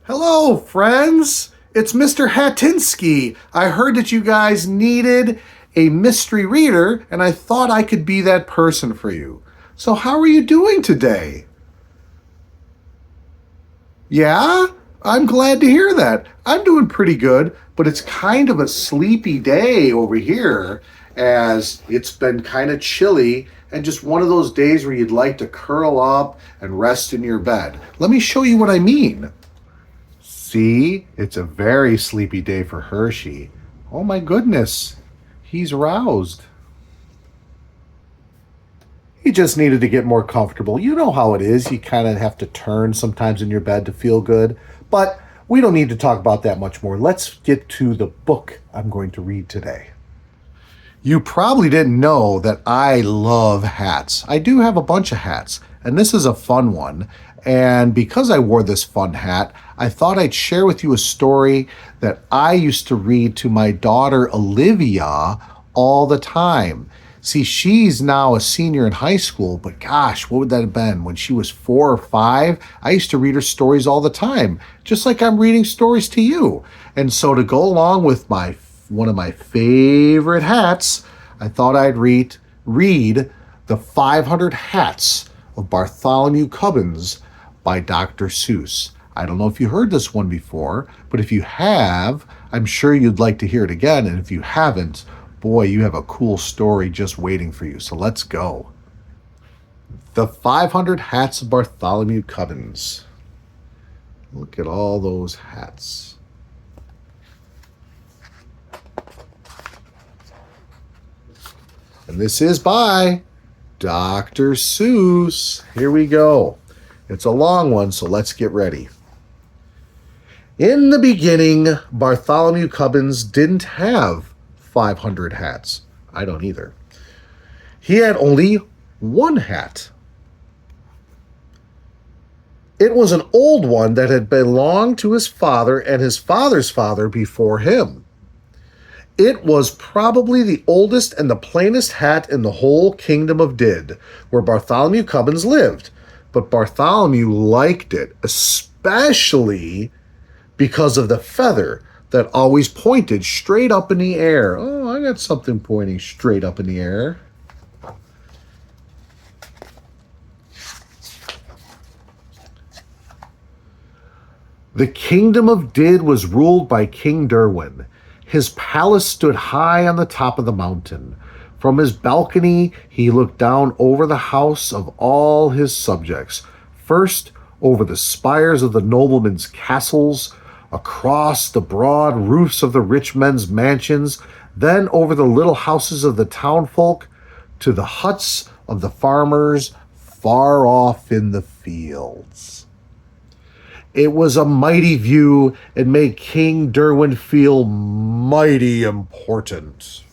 Hello, friends. It's Mr. Hatinsky. I heard that you guys needed a mystery reader, and I thought I could be that person for you. So, how are you doing today? Yeah? I'm glad to hear that. I'm doing pretty good, but it's kind of a sleepy day over here as it's been kind of chilly and just one of those days where you'd like to curl up and rest in your bed. Let me show you what I mean. See, it's a very sleepy day for Hershey. Oh my goodness, he's roused. He just needed to get more comfortable. You know how it is. You kind of have to turn sometimes in your bed to feel good. But we don't need to talk about that much more. Let's get to the book I'm going to read today. You probably didn't know that I love hats. I do have a bunch of hats, and this is a fun one. And because I wore this fun hat, I thought I'd share with you a story that I used to read to my daughter Olivia all the time. See, she's now a senior in high school, but gosh, what would that have been? When she was 4 or 5, I used to read her stories all the time, just like I'm reading stories to you. And so to go along with my one of my favorite hats, I thought I'd read The 500 Hats of Bartholomew Cubbins by Dr. Seuss. I don't know if you heard this one before, but if you have, I'm sure you'd like to hear it again. And if you haven't, boy, you have a cool story just waiting for you. So let's go. The 500 Hats of Bartholomew Cubbins. Look at all those hats. And this is by Dr. Seuss. Here we go. It's a long one, so let's get ready. In the beginning, Bartholomew Cubbins didn't have 500 hats. I don't either. He had only one hat. It was an old one that had belonged to his father and his father's father before him. It was probably the oldest and the plainest hat in the whole kingdom of Did, where Bartholomew Cubbins lived. But Bartholomew liked it, especially because of the feather that always pointed straight up in the air. Oh, I got something pointing straight up in the air. The kingdom of Did was ruled by King Derwin. His palace stood high on the top of the mountain. From his balcony, he looked down over the house of all his subjects, first over the spires of the noblemen's castles, across the broad roofs of the rich men's mansions, then over the little houses of the townfolk, to the huts of the farmers far off in the fields. It was a mighty view and made King Derwin feel mighty important.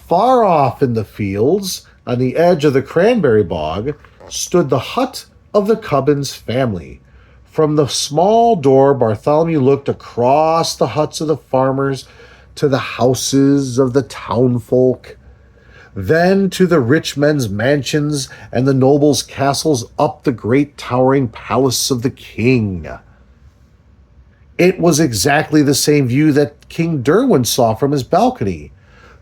Far off in the fields, on the edge of the cranberry bog, stood the hut of the Cubbins family. From the small door, Bartholomew looked across the huts of the farmers to the houses of the townfolk, then to the rich men's mansions and the nobles' castles up the great towering palace of the king. It was exactly the same view that King Derwin saw from his balcony,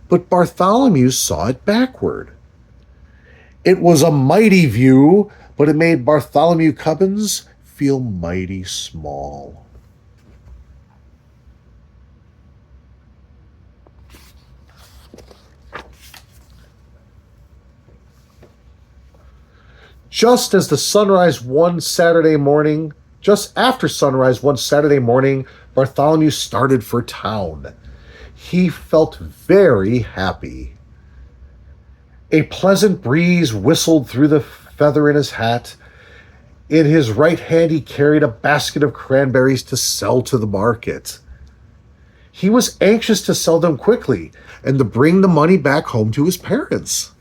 but Bartholomew saw it backward. It was a mighty view, but it made Bartholomew Cubbins feel mighty small. Just after sunrise one Saturday morning, Bartholomew started for town. He felt very happy. A pleasant breeze whistled through the feather in his hat. In his right hand, he carried a basket of cranberries to sell to the market. He was anxious to sell them quickly and to bring the money back home to his parents.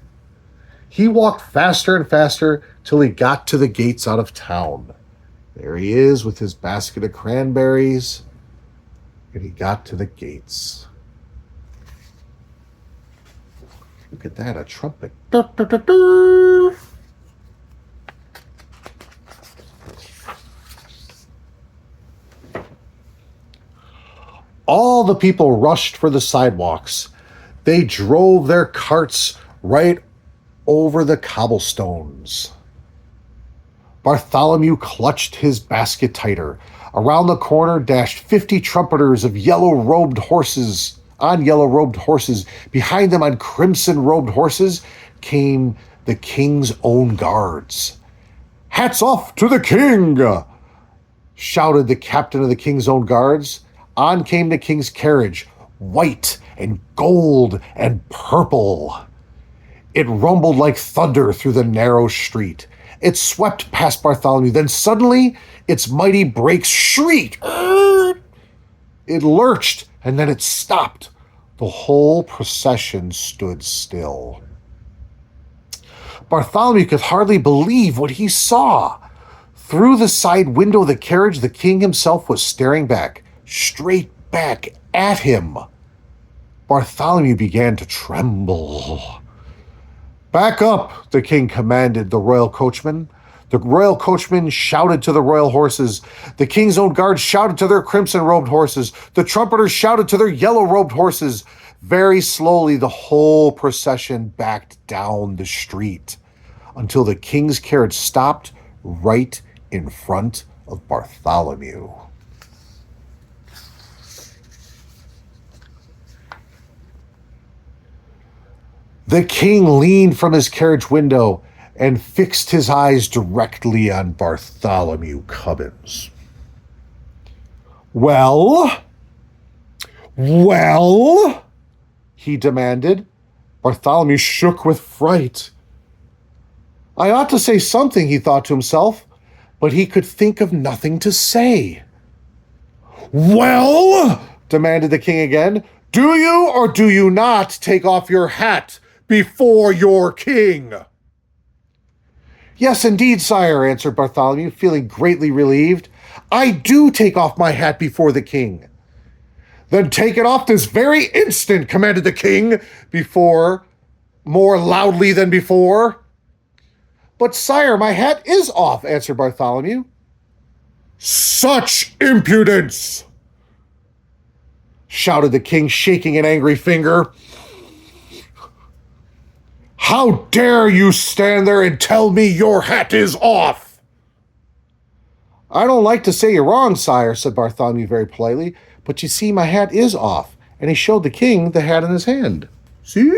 He walked faster and faster till he got to the gates out of town. There he is with his basket of cranberries, and he got to the gates. Look at that, a trumpet. Dur, dur, dur, dur. All the people rushed for the sidewalks. They drove their carts right over the cobblestones. Bartholomew clutched his basket tighter. Around the corner dashed 50 trumpeters of yellow-robed horses. On yellow-robed horses, behind them on crimson-robed horses, came the king's own guards. "Hats off to the king!" shouted the captain of the king's own guards. On came the king's carriage, white and gold and purple. It rumbled like thunder through the narrow street. It swept past Bartholomew. Then suddenly, its mighty brakes shrieked. It lurched, and then it stopped. The whole procession stood still. Bartholomew could hardly believe what he saw. Through the side window of the carriage, the king himself was staring back, straight back at him. Bartholomew began to tremble. "Back up," the king commanded the royal coachman. The royal coachman shouted to the royal horses. The king's own guards shouted to their crimson-robed horses. The trumpeters shouted to their yellow-robed horses. Very slowly, the whole procession backed down the street until the king's carriage stopped right in front of Bartholomew. The king leaned from his carriage window and fixed his eyes directly on Bartholomew Cubbins. Well, he demanded. Bartholomew shook with fright. I ought to say something, he thought to himself, but he could think of nothing to say. Well, demanded the king again, do you or do you not take off your hat before your king? Yes, indeed, sire, answered Bartholomew, feeling greatly relieved. I do take off my hat before the king. Then take it off this very instant, commanded the king, more loudly than before. But sire, my hat is off, answered Bartholomew. Such impudence! Shouted the king, shaking an angry finger. How dare you stand there and tell me your hat is off? I don't like to say you're wrong, sire, said Bartholomew very politely, but you see, my hat is off. And he showed the king the hat in his hand. See?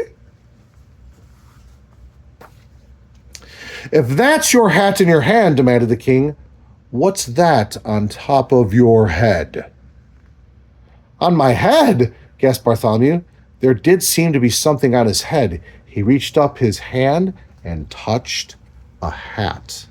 If that's your hat in your hand, demanded the king, what's that on top of your head? On my head, gasped Bartholomew. There did seem to be something on his head. He reached up his hand and touched a hat.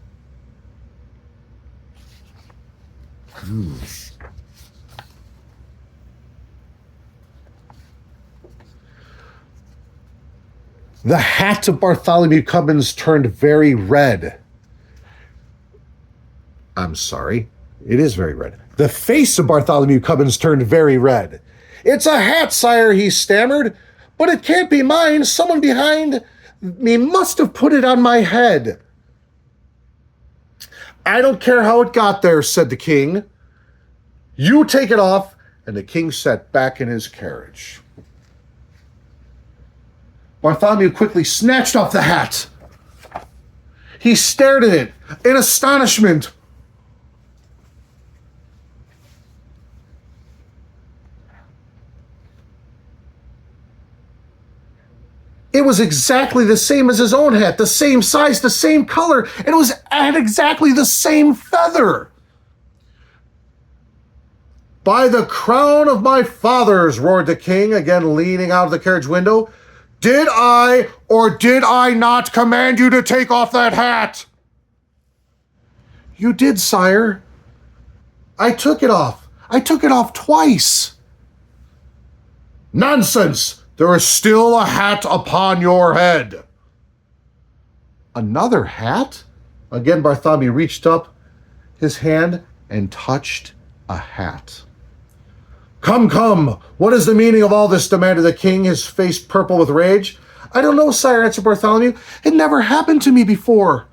The hat of Bartholomew Cubbins turned very red. I'm sorry, it is very red. The face of Bartholomew Cubbins turned very red. It's a hat, sire, he stammered, but it can't be mine. Someone behind me must have put it on my head. I don't care how it got there, said the king. You take it off, and the king sat back in his carriage. Bartholomew quickly snatched off the hat. He stared at it in astonishment. It was exactly the same as his own hat, the same size, the same color, and it had exactly the same feather. By the crown of my fathers, roared the king, again leaning out of the carriage window, did I or did I not command you to take off that hat? You did, sire. I took it off. I took it off twice. Nonsense! There is still a hat upon your head. Another hat? Again, Bartholomew reached up his hand and touched a hat. Come, what is the meaning of all this, demanded the king, his face purple with rage. I don't know, sire, answered Bartholomew. It never happened to me before.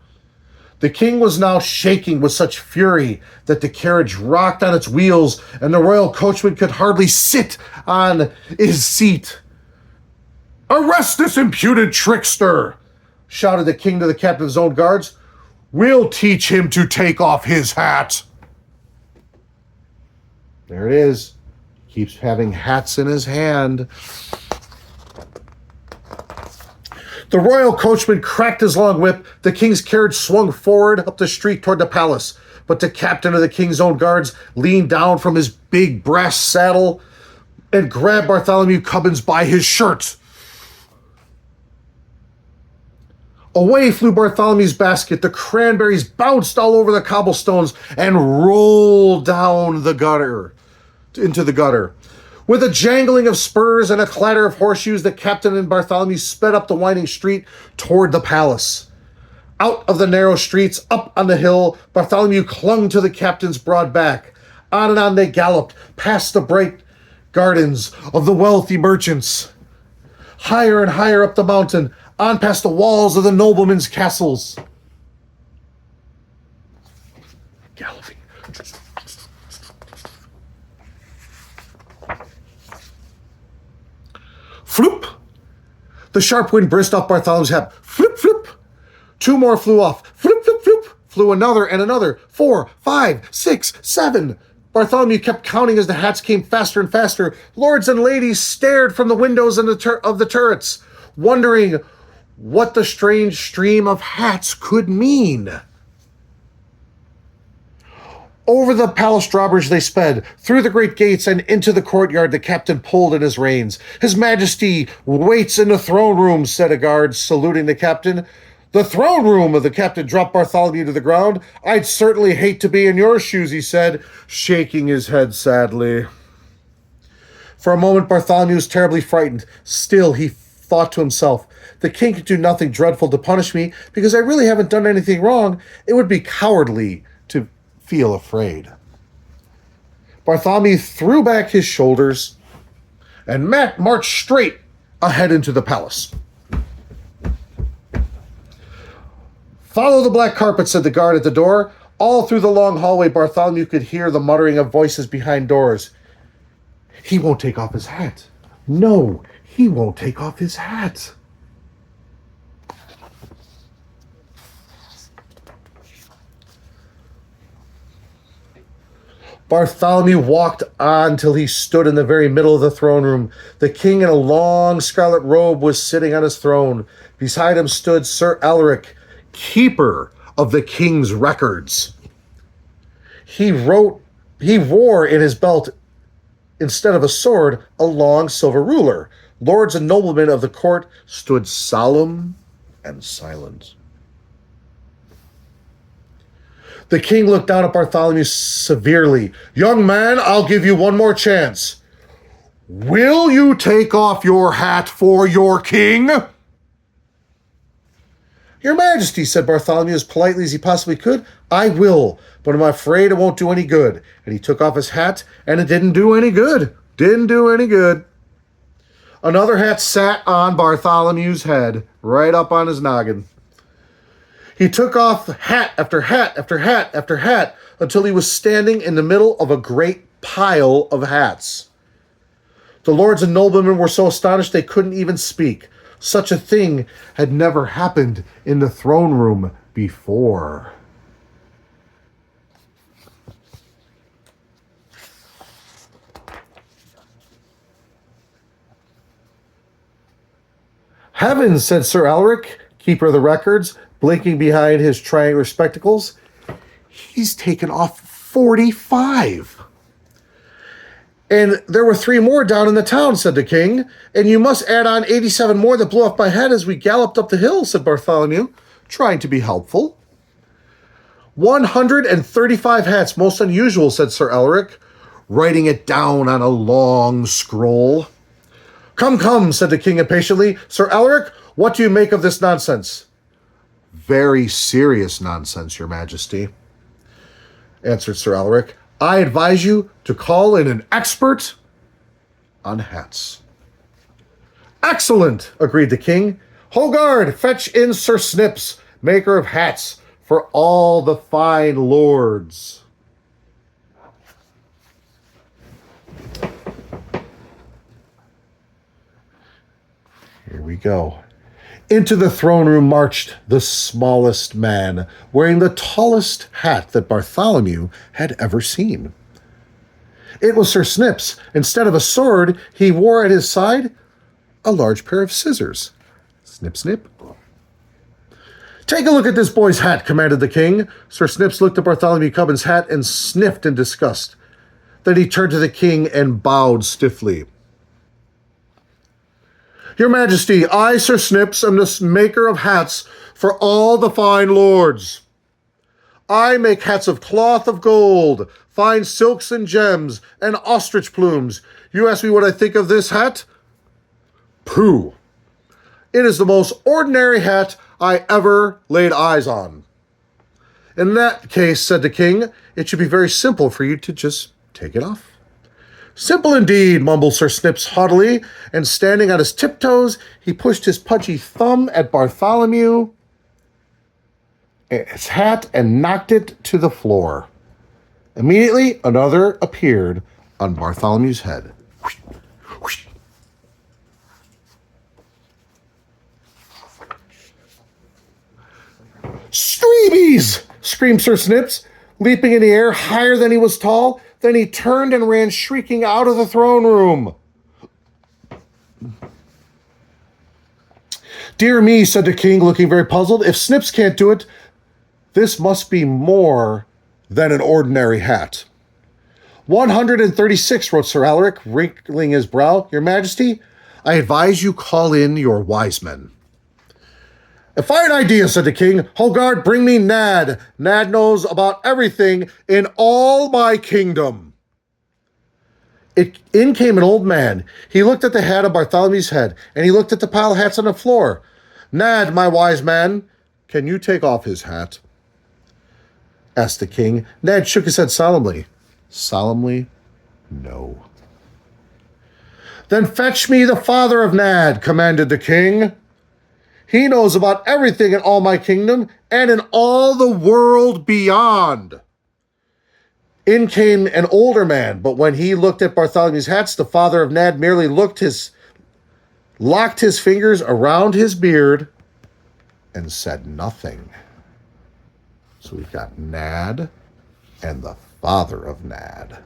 The king was now shaking with such fury that the carriage rocked on its wheels and the royal coachman could hardly sit on his seat. "Arrest this impudent trickster!" shouted the king to the captain of his own guards. "We'll teach him to take off his hat." There it is. Keeps having hats in his hand. The royal coachman cracked his long whip. The king's carriage swung forward up the street toward the palace. But the captain of the king's own guards leaned down from his big brass saddle and grabbed Bartholomew Cubbins by his shirt. Away flew Bartholomew's basket. The cranberries bounced all over the cobblestones and rolled down the gutter, into the gutter. With a jangling of spurs and a clatter of horseshoes, the captain and Bartholomew sped up the winding street toward the palace. Out of the narrow streets, up on the hill, Bartholomew clung to the captain's broad back. On and on they galloped, past the bright gardens of the wealthy merchants. Higher and higher up the mountain, on past the walls of the noblemen's castles. Galloping. Floop! The sharp wind burst off Bartholomew's hat. Floop, floop! Two more flew off. Floop, floop, floop! Flew another and another. 4, 5, 6, 7. Bartholomew kept counting as the hats came faster and faster. Lords and ladies stared from the windows of the turrets, wondering what the strange stream of hats could mean. Over the palace drawbridge they sped, through the great gates and into the courtyard the captain pulled in his reins. "His Majesty waits in the throne room," said a guard, saluting the captain. "The throne room!" The captain dropped Bartholomew to the ground. "I'd certainly hate to be in your shoes," he said, shaking his head sadly. For a moment Bartholomew was terribly frightened. Still, he thought to himself, "The king could do nothing dreadful to punish me because I really haven't done anything wrong. It would be cowardly to feel afraid." Bartholomew threw back his shoulders and marched straight ahead into the palace. "Follow the black carpet," said the guard at the door. All through the long hallway, Bartholomew could hear the muttering of voices behind doors. "He won't take off his hat. No, he won't take off his hat." Bartholomew walked on till he stood in the very middle of the throne room. The king in a long scarlet robe was sitting on his throne. Beside him stood Sir Alaric, keeper of the king's records. He wore in his belt, instead of a sword, a long silver ruler. Lords and noblemen of the court stood solemn and silent. The king looked down at Bartholomew severely. "Young man, I'll give you one more chance. Will you take off your hat for your king?" "Your Majesty," said Bartholomew as politely as he possibly could, "I will, but I'm afraid it won't do any good." And he took off his hat, and it didn't do any good. Didn't do any good. Another hat sat on Bartholomew's head, right up on his noggin. He took off hat after hat after hat after hat until he was standing in the middle of a great pile of hats. The lords and noblemen were so astonished they couldn't even speak. Such a thing had never happened in the throne room before. "Heavens," said Sir Alaric, keeper of the records, blinking behind his triangular spectacles. "He's taken off 45. "And there were 3 more down in the town," said the king. "And you must add on 87 more that blew off my head as we galloped up the hill," said Bartholomew, trying to be helpful. 135 hats, most unusual," said Sir Alaric, writing it down on a long scroll. Come, come," said the king impatiently. "Sir Alaric, what do you make of this nonsense?" "Very serious nonsense, your majesty," answered Sir Alaric. "I advise you to call in an expert on hats." "Excellent," agreed the king. Hogard, fetch in Sir Snips, maker of hats, for all the fine lords. Here we go. Into the throne room marched the smallest man, wearing the tallest hat that Bartholomew had ever seen. It was Sir Snips. Instead of a sword, he wore at his side a large pair of scissors. Snip, snip. Take a look at this boy's hat, commanded the king. Sir Snips looked at Bartholomew Cubbin's hat and sniffed in disgust. Then he turned to the king and bowed stiffly. Your Majesty, I, Sir Snips, am the maker of hats for all the fine lords. I make hats of cloth of gold, fine silks and gems, and ostrich plumes. You ask me what I think of this hat? Pooh! It is the most ordinary hat I ever laid eyes on. In that case, said the king, it should be very simple for you to just take it off. Simple indeed, mumbled Sir Snips haughtily, and standing on his tiptoes, he pushed his pudgy thumb at Bartholomew's hat and knocked it to the floor. Immediately, another appeared on Bartholomew's head. Screebies! Screamed Sir Snips, leaping in the air higher than he was tall. Then he turned and ran shrieking out of the throne room. Dear me, said the king, looking very puzzled. If Snips can't do it, this must be more than an ordinary hat. 136, wrote Sir Alaric, wrinkling his brow. Your Majesty, I advise you call in your wise men. A fine idea, said the king. Hogard, bring me Nad. Nad knows about everything in all my kingdom. In came an old man. He looked at the hat on Bartholomew's head, and he looked at the pile of hats on the floor. Nad, my wise man, can you take off his hat? Asked the king. Nad shook his head solemnly. Solemnly, no. Then fetch me the father of Nad, commanded the king. He knows about everything in all my kingdom and in all the world beyond. In came an older man, but when he looked at Bartholomew's hats, the father of Nad merely locked his fingers around his beard and said nothing. So we've got Nad and the father of Nad.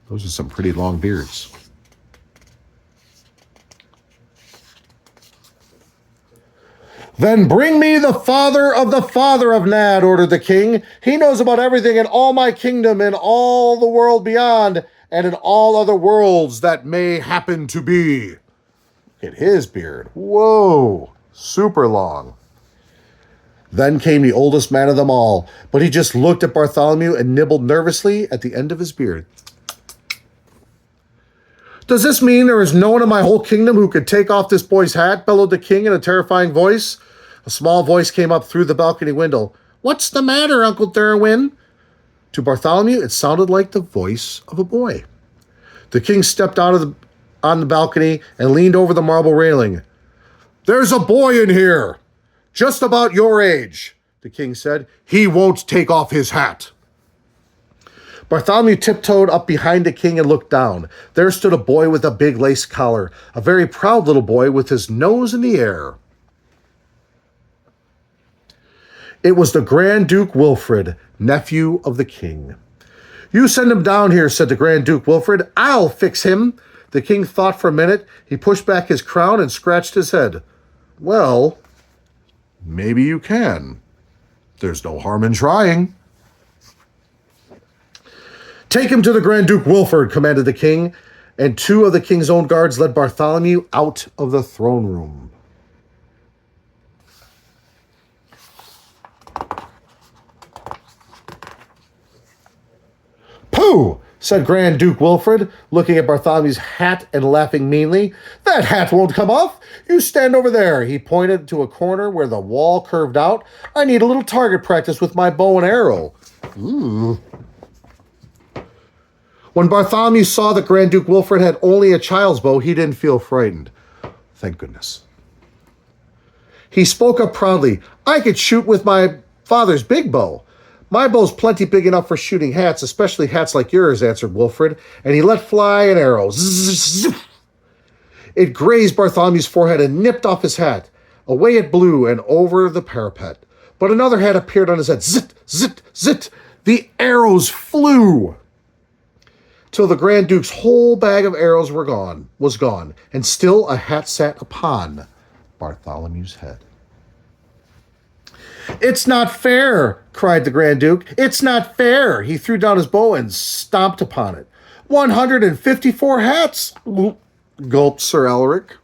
Those are some pretty long beards. Then bring me the father of Nad, ordered the king. He knows about everything in all my kingdom, in all the world beyond, and in all other worlds that may happen to be. Look at his beard. Whoa, super long. Then came the oldest man of them all, but he just looked at Bartholomew and nibbled nervously at the end of his beard. Does this mean there is no one in my whole kingdom who could take off this boy's hat? Bellowed the king in a terrifying voice. A small voice came up through the balcony window. What's the matter, Uncle Thurwin? To Bartholomew, it sounded like the voice of a boy. The king stepped on the balcony and leaned over the marble railing. There's a boy in here, just about your age, the king said. He won't take off his hat. Bartholomew tiptoed up behind the king and looked down. There stood a boy with a big lace collar, a very proud little boy with his nose in the air. It was the Grand Duke Wilfred, nephew of the king. You send him down here, said the Grand Duke Wilfred. I'll fix him. The king thought for a minute. He pushed back his crown and scratched his head. Well, maybe you can. There's no harm in trying. Take him to the Grand Duke Wilfred, commanded the king, and two of the king's own guards led Bartholomew out of the throne room. Pooh, said Grand Duke Wilfred, looking at Bartholomew's hat and laughing meanly. That hat won't come off. You stand over there. He pointed to a corner where the wall curved out. I need a little target practice with my bow and arrow. Ooh. When Bartholomew saw that Grand Duke Wilfred had only a child's bow, he didn't feel frightened. Thank goodness. He spoke up proudly. I could shoot with my father's big bow. My bow's plenty big enough for shooting hats, especially hats like yours, answered Wilfred, and he let fly an arrow. Zzz. It grazed Bartholomew's forehead and nipped off his hat. Away it blew and over the parapet. But another hat appeared on his head. Zit, zit, zit. The arrows flew till the Grand Duke's whole bag of arrows was gone, and still a hat sat upon Bartholomew's head. It's not fair, cried the Grand Duke. It's not fair. He threw down his bow and stomped upon it. 154 hats, gulped Sir Alaric.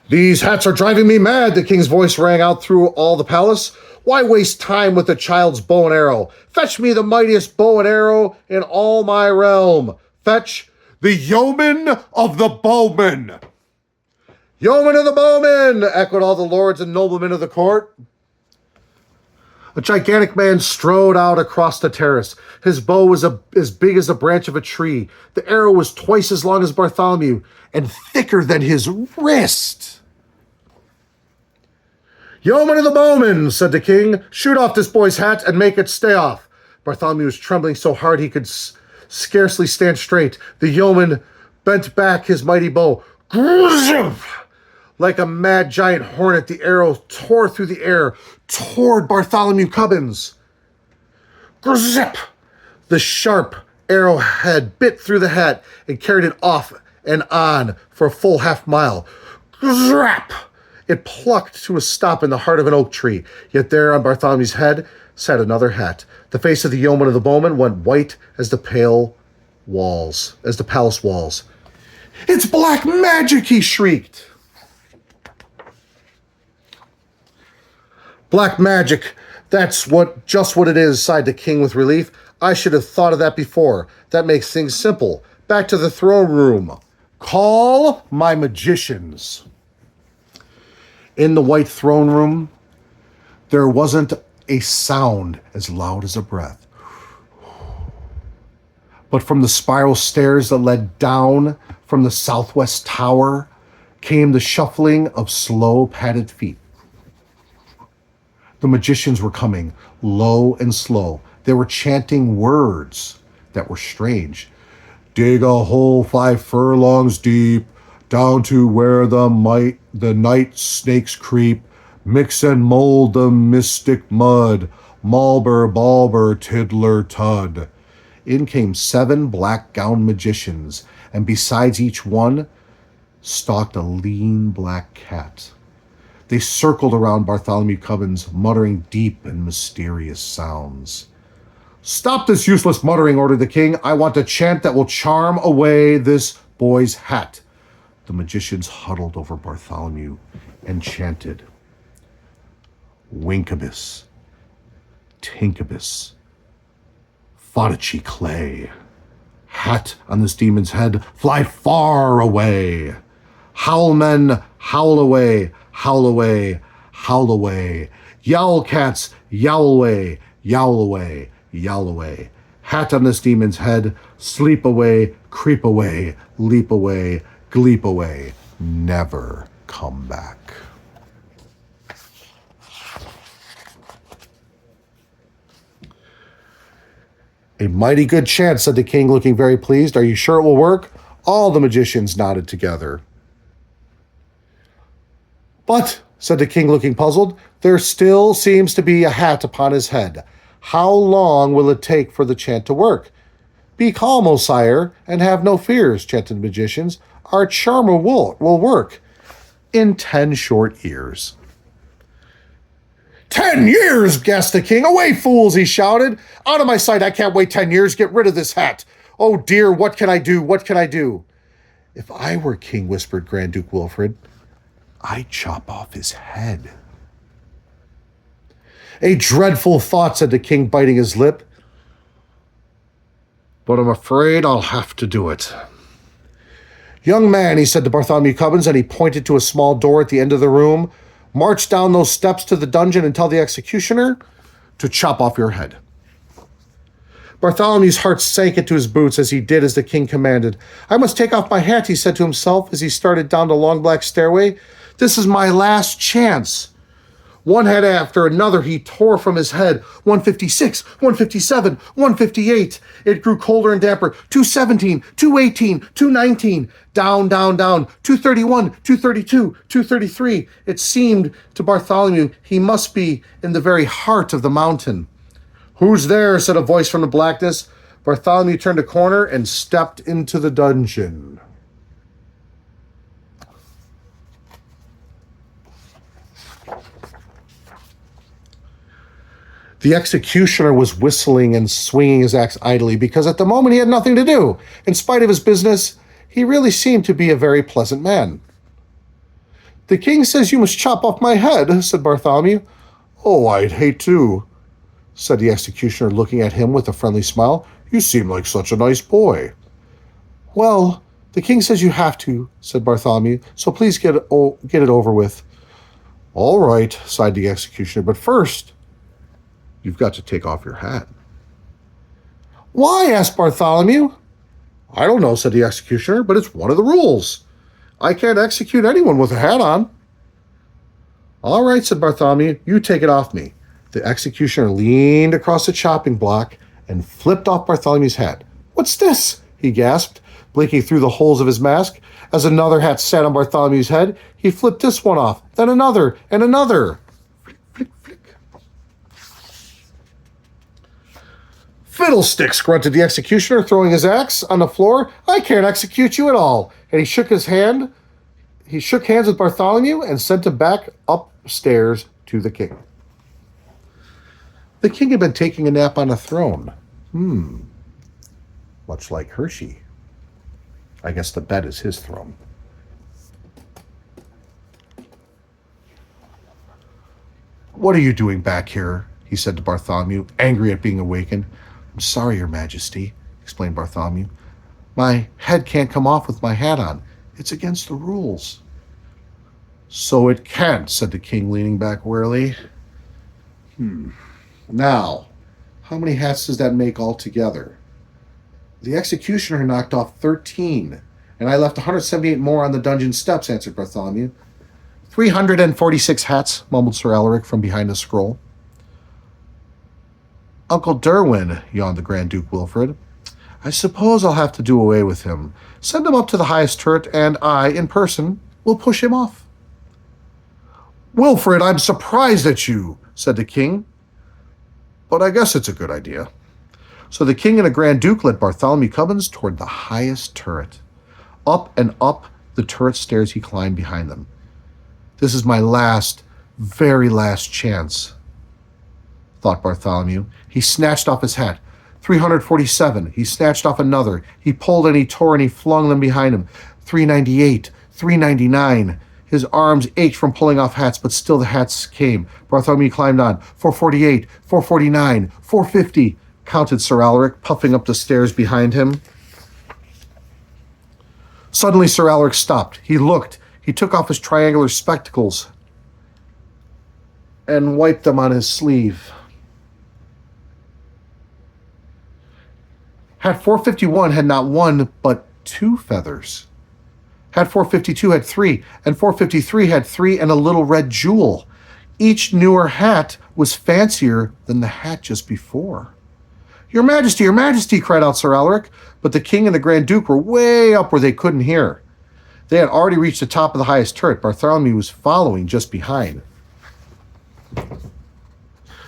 These hats are driving me mad, the king's voice rang out through all the palace. Why waste time with a child's bow and arrow? Fetch me the mightiest bow and arrow in all my realm. Fetch the yeoman of the bowmen. Yeoman of the bowmen, echoed all the lords and noblemen of the court. A gigantic man strode out across the terrace. His bow was as big as a branch of a tree. The arrow was twice as long as Bartholomew and thicker than his wrist. Yeoman of the bowmen, said the king, shoot off this boy's hat and make it stay off. Bartholomew was trembling so hard he could scarcely stand straight. The yeoman bent back his mighty bow. Like a mad giant hornet, the arrow tore through the air toward Bartholomew Cubbins. Zip! The sharp arrowhead bit through the hat and carried it off and on for a full half-mile. Zrap! It plucked to a stop in the heart of an oak tree. Yet there on Bartholomew's head sat another hat. The face of the yeoman of the bowmen went white as the palace walls. It's black magic, he shrieked. Black magic, that's just what it is, sighed the king with relief. I should have thought of that before. That makes things simple. Back to the throne room. Call my magicians. In the white throne room, there wasn't a sound as loud as a breath. But from the spiral stairs that led down from the southwest tower came the shuffling of slow padded feet. The magicians were coming, low and slow. They were chanting words that were strange. Dig a hole 5 furlongs deep, down to where the night snakes creep. Mix and mold the mystic mud, Malber, Balber, Tiddler, Tud. In came 7 black-gowned magicians, and besides each one stalked a lean black cat. They circled around Bartholomew Cubbins, muttering deep and mysterious sounds. Stop this useless muttering, ordered the king. I want a chant that will charm away this boy's hat. The magicians huddled over Bartholomew and chanted. Winkabis, Tinkabis, Fodici clay. Hat on this demon's head, fly far away. Howl men, howl away, howl away, howl away. Yowl cats, yowl away, yowl away, yowl away. Hat on this demon's head, sleep away, creep away, leap away, gleep away, never come back. A mighty good chance, said the king, looking very pleased. Are you sure it will work? All the magicians nodded together. But, said the king, looking puzzled, there still seems to be a hat upon his head. How long will it take for the chant to work? Be calm, O sire, and have no fears, chanted the magicians. Our charm will work in 10 short years. 10 years, gasped the king. Away, fools, he shouted. Out of my sight, I can't wait 10 years. Get rid of this hat. Oh dear, what can I do? What can I do? If I were king, whispered Grand Duke Wilfred, I'd chop off his head. A dreadful thought, said the king, biting his lip. But I'm afraid I'll have to do it. Young man, he said to Bartholomew Cubbins, and he pointed to a small door at the end of the room. March down those steps to the dungeon and tell the executioner to chop off your head. Bartholomew's heart sank into his boots as he did as the king commanded. I must take off my hat, he said to himself as he started down the long black stairway. This is my last chance. One hat after another he tore from his head. 156, 157, 158. It grew colder and damper. 217, 218, 219. Down, down, down. 231, 232, 233. It seemed to Bartholomew he must be in the very heart of the mountain. Who's there? Said a voice from the blackness. Bartholomew turned a corner and stepped into the dungeon. The executioner was whistling and swinging his axe idly because at the moment he had nothing to do. In spite of his business, he really seemed to be a very pleasant man. The king says you must chop off my head, said Bartholomew. Oh, I'd hate to, said the executioner, looking at him with a friendly smile. You seem like such a nice boy. Well, the king says you have to, said Bartholomew, so please get it over with. All right, sighed the executioner, but first, you've got to take off your hat. Why? Asked Bartholomew. I don't know, said the executioner, but it's one of the rules. I can't execute anyone with a hat on. All right, said Bartholomew, you take it off me. The executioner leaned across the chopping block and flipped off Bartholomew's hat. What's this? He gasped, blinking through the holes of his mask. As another hat sat on Bartholomew's head, he flipped this one off, then another, and another. Flick, flick, flick. Fiddlesticks, grunted the executioner, throwing his axe on the floor. I can't execute you at all. And he shook hands with Bartholomew and sent him back upstairs to the king. The king had been taking a nap on a throne. Much like Hershey. I guess the bed is his throne. What are you doing back here? He said to Bartholomew, angry at being awakened. I'm sorry, Your Majesty, explained Bartholomew. My head can't come off with my hat on. It's against the rules. So it can't, said the king, leaning back wearily. Now, how many hats does that make altogether? The executioner knocked off 13, and I left 178 more on the dungeon steps, answered Bartholomew. 346 hats, mumbled Sir Alaric from behind the scroll. Uncle Derwin, yawned the Grand Duke Wilfred. I suppose I'll have to do away with him. Send him up to the highest turret, and I, in person, will push him off. Wilfred, I'm surprised at you, said the king. But I guess it's a good idea. So the king and the Grand Duke led Bartholomew Cubbins toward the highest turret. Up and up the turret stairs he climbed behind them. This is my last, very last chance, thought Bartholomew. He snatched off his hat. 347. He snatched off another. He pulled and he tore and he flung them behind him. 398. 399. His arms ached from pulling off hats, but still the hats came. Bartholomew climbed on. 448. 449. 450. Counted Sir Alaric, puffing up the stairs behind him. Suddenly Sir Alaric stopped. He looked. He took off his triangular spectacles and wiped them on his sleeve. Hat 451 had not one, but two feathers. Hat 452 had three, and 453 had three and a little red jewel. Each newer hat was fancier than the hat just before. Your Majesty, cried out Sir Alaric, but the king and the Grand Duke were way up where they couldn't hear. They had already reached the top of the highest turret. Bartholomew was following just behind.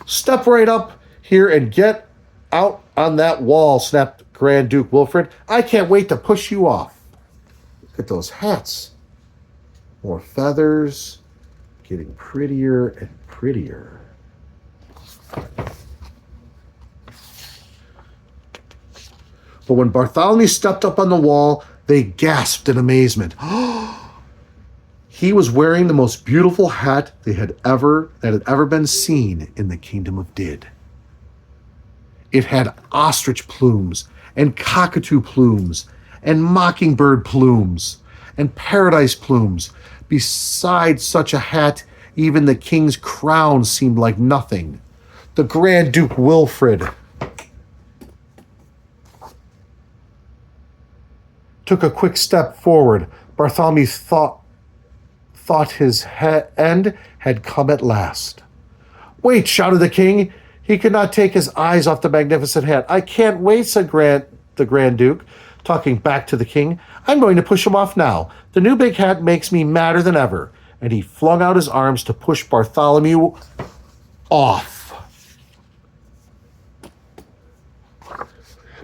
Step right up here and get out on that wall, snapped Grand Duke Wilfred. I can't wait to push you off. Look at those hats. More feathers, getting prettier and prettier. But when Bartholomew stepped up on the wall, they gasped in amazement. He was wearing the most beautiful hat that had ever been seen in the kingdom of Did. It had ostrich plumes and cockatoo plumes and mockingbird plumes and paradise plumes. Besides such a hat, even the king's crown seemed like nothing. The Grand Duke Wilfred took a quick step forward. Bartholomew thought his end had come at last. "Wait," shouted the king. He could not take his eyes off the magnificent hat. "I can't wait," said the Grand Duke, talking back to the king. "I'm going to push him off now. The new big hat makes me madder than ever." And he flung out his arms to push Bartholomew off.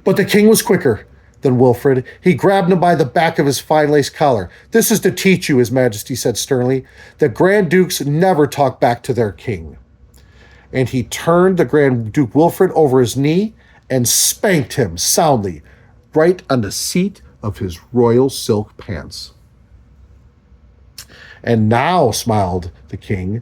But the king was quicker than Wilfred. He grabbed him by the back of his fine lace collar. "This is to teach you," His Majesty said sternly, "that Grand Dukes never talk back to their king." And he turned the Grand Duke Wilfred over his knee and spanked him soundly right on the seat of his royal silk pants. "And now," smiled the king,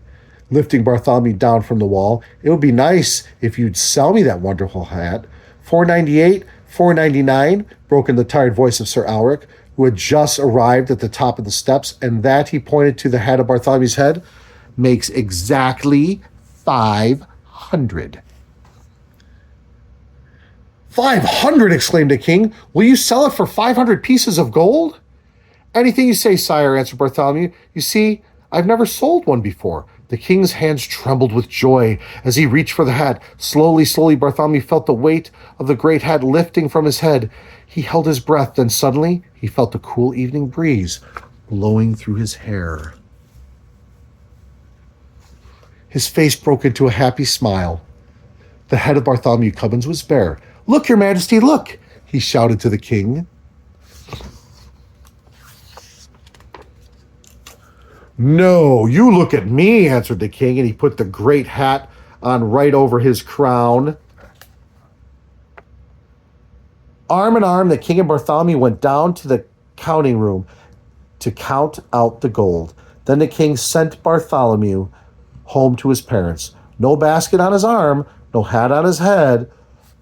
lifting Bartholomew down from the wall, "it would be nice if you'd sell me that wonderful hat. $4.98, $4.99, broke in the tired voice of Sir Alric, who had just arrived at the top of the steps, and that," he pointed to the hat of Bartholomew's head, "makes exactly 500. 500, exclaimed the king. "Will you sell it for 500 pieces of gold?" "Anything you say, sire," answered Bartholomew. "You see, I've never sold one before." The king's hands trembled with joy as he reached for the hat. Slowly, Bartholomew felt the weight of the great hat lifting from his head. He held his breath, then suddenly he felt the cool evening breeze blowing through his hair. His face broke into a happy smile. The head of Bartholomew Cubbins was bare. "Look, Your Majesty, look!" he shouted to the king. "No, you look at me," answered the king, and he put the great hat on right over his crown. Arm in arm, the king and Bartholomew went down to the counting room to count out the gold. Then the king sent Bartholomew home to his parents. No basket on his arm, no hat on his head,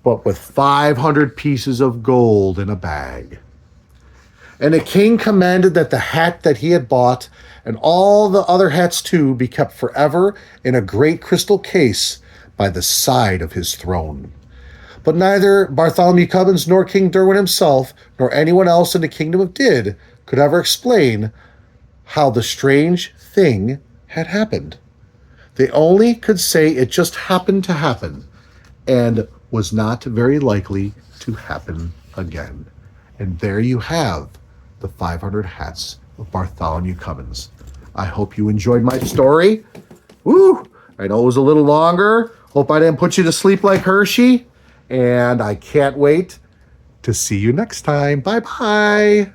but with 500 pieces of gold in a bag. And the king commanded that the hat that he had bought, and all the other hats too, be kept forever in a great crystal case by the side of his throne. But neither Bartholomew Cubbins nor King Derwin himself, nor anyone else in the kingdom of Did, could ever explain how the strange thing had happened. They only could say it just happened to happen, and was not very likely to happen again. And there you have the 500 hats of Bartholomew Cubbins. I hope you enjoyed my story. Woo! I know it was a little longer. Hope I didn't put you to sleep like Hershey. And I can't wait to see you next time. Bye-bye.